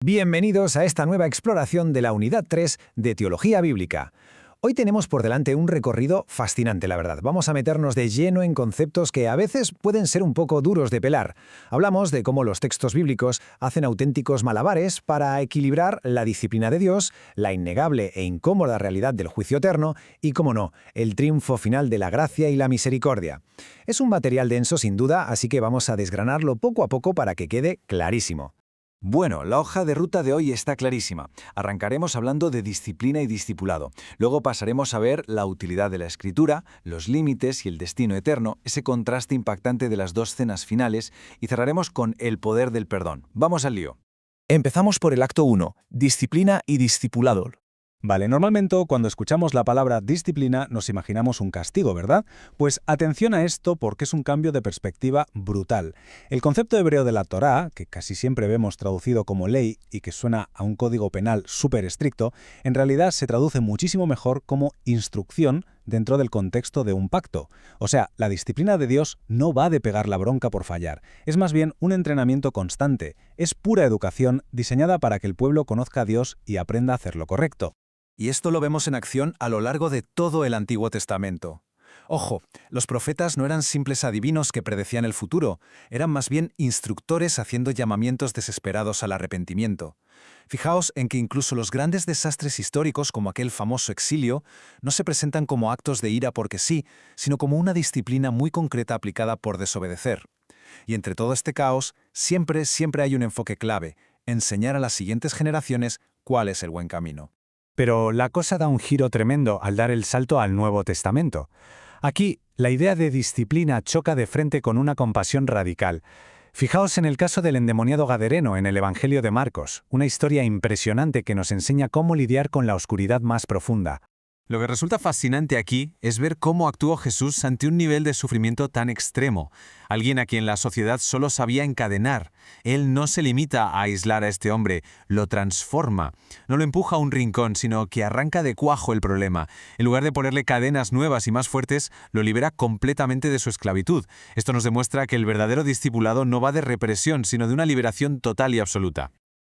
Bienvenidos a esta nueva exploración de la Unidad 3 de Teología Bíblica. Hoy tenemos por delante un recorrido fascinante, la verdad. Vamos a meternos de lleno en conceptos que a veces pueden ser un poco duros de pelar. Hablamos de cómo los textos bíblicos hacen auténticos malabares para equilibrar la disciplina de Dios, la innegable e incómoda realidad del juicio eterno y, cómo no, el triunfo final de la gracia y la misericordia. Es un material denso sin duda, así que vamos a desgranarlo poco a poco para que quede clarísimo. Bueno, la hoja de ruta de hoy está clarísima. Arrancaremos hablando de disciplina y discipulado. Luego pasaremos a ver la utilidad de la Escritura, los límites y el destino eterno, ese contraste impactante de las dos cenas finales, y cerraremos con el poder del perdón. Vamos al lío. Empezamos por el acto 1, disciplina y discipulado. Vale, normalmente cuando escuchamos la palabra disciplina nos imaginamos un castigo, ¿verdad? Pues atención a esto porque es un cambio de perspectiva brutal. El concepto hebreo de la Torá, que casi siempre vemos traducido como ley y que suena a un código penal súper estricto, en realidad se traduce muchísimo mejor como instrucción dentro del contexto de un pacto. O sea, la disciplina de Dios no va de pegar la bronca por fallar, es más bien un entrenamiento constante, es pura educación diseñada para que el pueblo conozca a Dios y aprenda a hacer lo correcto. Y esto lo vemos en acción a lo largo de todo el Antiguo Testamento. Ojo, los profetas no eran simples adivinos que predecían el futuro, eran más bien instructores haciendo llamamientos desesperados al arrepentimiento. Fijaos en que incluso los grandes desastres históricos como aquel famoso exilio no se presentan como actos de ira porque sí, sino como una disciplina muy concreta aplicada por desobedecer. Y entre todo este caos, siempre hay un enfoque clave: enseñar a las siguientes generaciones cuál es el buen camino. Pero la cosa da un giro tremendo al dar el salto al Nuevo Testamento. Aquí, la idea de disciplina choca de frente con una compasión radical. Fijaos en el caso del endemoniado gadareno en el Evangelio de Marcos, una historia impresionante que nos enseña cómo lidiar con la oscuridad más profunda. Lo que resulta fascinante aquí es ver cómo actuó Jesús ante un nivel de sufrimiento tan extremo, alguien a quien la sociedad solo sabía encadenar. Él no se limita a aislar a este hombre, lo transforma. No lo empuja a un rincón, sino que arranca de cuajo el problema. En lugar de ponerle cadenas nuevas y más fuertes, lo libera completamente de su esclavitud. Esto nos demuestra que el verdadero discipulado no va de represión, sino de una liberación total y absoluta.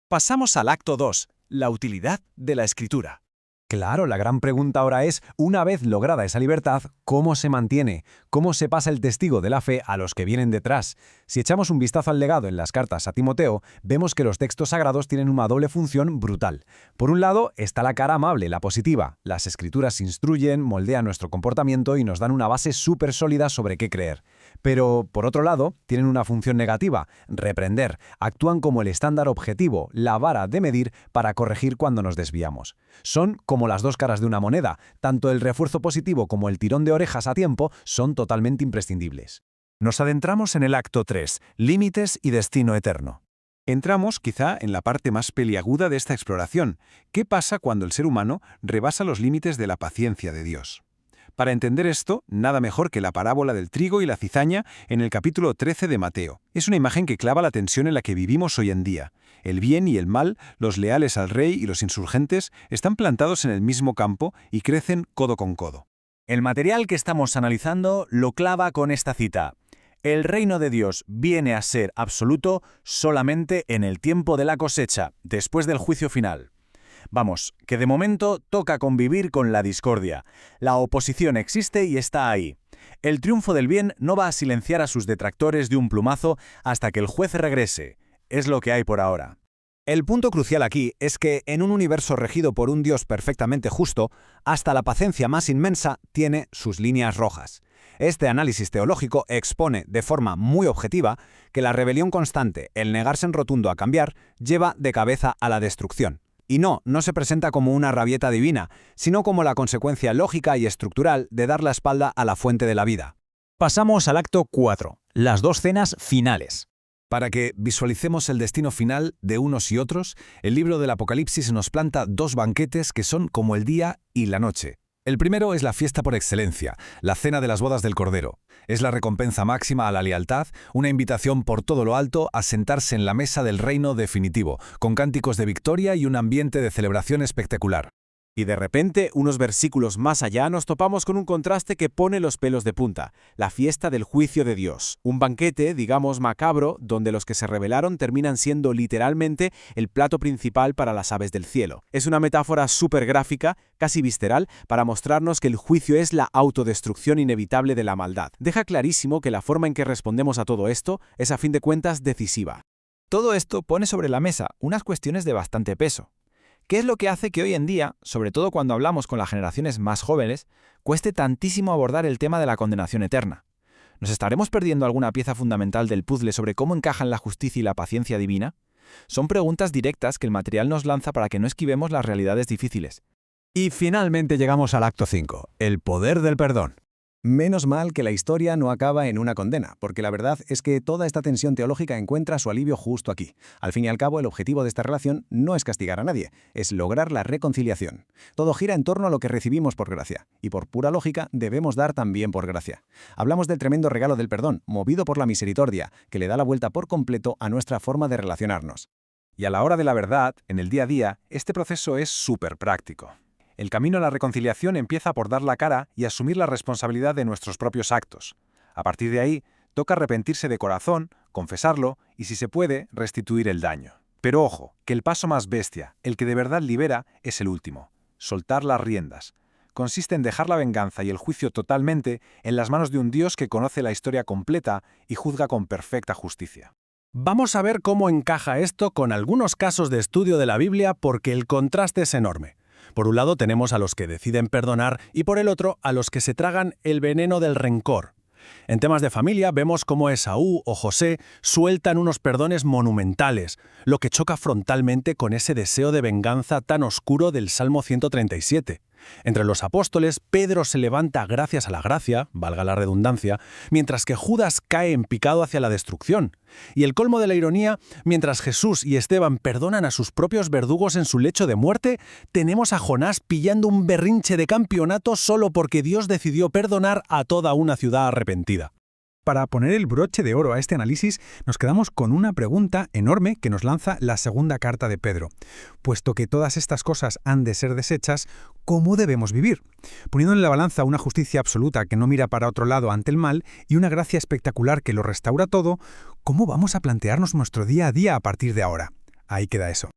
Pasamos al acto 2, la utilidad de la Escritura. Claro, la gran pregunta ahora es, una vez lograda esa libertad, ¿cómo se mantiene? ¿Cómo se pasa el testigo de la fe a los que vienen detrás? Si echamos un vistazo al legado en las cartas a Timoteo, vemos que los textos sagrados tienen una doble función brutal. Por un lado, está la cara amable, la positiva. Las escrituras instruyen, moldean nuestro comportamiento y nos dan una base súper sólida sobre qué creer. Pero, por otro lado, tienen una función negativa, reprender. Actúan como el estándar objetivo, la vara de medir para corregir cuando nos desviamos. Son como las dos caras de una moneda, tanto el refuerzo positivo como el tirón de orejas a tiempo son totalmente imprescindibles. Nos adentramos en el acto 3, límites y destino eterno. Entramos, quizá, en la parte más peliaguda de esta exploración. ¿Qué pasa cuando el ser humano rebasa los límites de la paciencia de Dios? Para entender esto, nada mejor que la parábola del trigo y la cizaña en el capítulo 13 de Mateo. Es una imagen que clava la tensión en la que vivimos hoy en día. El bien y el mal, los leales al rey y los insurgentes, están plantados en el mismo campo y crecen codo con codo. El material que estamos analizando lo clava con esta cita. El reino de Dios viene a ser absoluto solamente en el tiempo de la cosecha, después del juicio final. Vamos, que de momento toca convivir con la discordia. La oposición existe y está ahí. El triunfo del bien no va a silenciar a sus detractores de un plumazo hasta que el juez regrese. Es lo que hay por ahora. El punto crucial aquí es que en un universo regido por un Dios perfectamente justo, hasta la paciencia más inmensa tiene sus líneas rojas. Este análisis teológico expone de forma muy objetiva que la rebelión constante, el negarse en rotundo a cambiar, lleva de cabeza a la destrucción. Y no se presenta como una rabieta divina, sino como la consecuencia lógica y estructural de dar la espalda a la fuente de la vida. Pasamos al acto 4, las dos cenas finales. Para que visualicemos el destino final de unos y otros, el libro del Apocalipsis nos planta dos banquetes que son como el día y la noche. El primero es la fiesta por excelencia, la cena de las bodas del Cordero. Es la recompensa máxima a la lealtad, una invitación por todo lo alto a sentarse en la mesa del reino definitivo, con cánticos de victoria y un ambiente de celebración espectacular. Y de repente, unos versículos más allá, nos topamos con un contraste que pone los pelos de punta: la fiesta del juicio de Dios. Un banquete, digamos, macabro, donde los que se rebelaron terminan siendo literalmente el plato principal para las aves del cielo. Es una metáfora súper gráfica, casi visceral, para mostrarnos que el juicio es la autodestrucción inevitable de la maldad. Deja clarísimo que la forma en que respondemos a todo esto es, a fin de cuentas, decisiva. Todo esto pone sobre la mesa unas cuestiones de bastante peso. ¿Qué es lo que hace que hoy en día, sobre todo cuando hablamos con las generaciones más jóvenes, cueste tantísimo abordar el tema de la condenación eterna? ¿Nos estaremos perdiendo alguna pieza fundamental del puzzle sobre cómo encajan la justicia y la paciencia divina? Son preguntas directas que el material nos lanza para que no esquivemos las realidades difíciles. Y finalmente llegamos al acto 5, el poder del perdón. Menos mal que la historia no acaba en una condena, porque la verdad es que toda esta tensión teológica encuentra su alivio justo aquí. Al fin y al cabo, el objetivo de esta relación no es castigar a nadie, es lograr la reconciliación. Todo gira en torno a lo que recibimos por gracia, y por pura lógica debemos dar también por gracia. Hablamos del tremendo regalo del perdón, movido por la misericordia, que le da la vuelta por completo a nuestra forma de relacionarnos. Y a la hora de la verdad, en el día a día, este proceso es súper práctico. El camino a la reconciliación empieza por dar la cara y asumir la responsabilidad de nuestros propios actos. A partir de ahí, toca arrepentirse de corazón, confesarlo y, si se puede, restituir el daño. Pero ojo, que el paso más bestia, el que de verdad libera, es el último: soltar las riendas. Consiste en dejar la venganza y el juicio totalmente en las manos de un Dios que conoce la historia completa y juzga con perfecta justicia. Vamos a ver cómo encaja esto con algunos casos de estudio de la Biblia, porque el contraste es enorme. Por un lado tenemos a los que deciden perdonar y por el otro a los que se tragan el veneno del rencor. En temas de familia vemos cómo Esaú o José sueltan unos perdones monumentales, lo que choca frontalmente con ese deseo de venganza tan oscuro del Salmo 137. Entre los apóstoles, Pedro se levanta gracias a la gracia, valga la redundancia, mientras que Judas cae en picado hacia la destrucción. Y el colmo de la ironía, mientras Jesús y Esteban perdonan a sus propios verdugos en su lecho de muerte, tenemos a Jonás pillando un berrinche de campeonato solo porque Dios decidió perdonar a toda una ciudad arrepentida. Para poner el broche de oro a este análisis, nos quedamos con una pregunta enorme que nos lanza la segunda carta de Pedro. Puesto que todas estas cosas han de ser deshechas, ¿cómo debemos vivir? Poniendo en la balanza una justicia absoluta que no mira para otro lado ante el mal y una gracia espectacular que lo restaura todo, ¿cómo vamos a plantearnos nuestro día a día a partir de ahora? Ahí queda eso.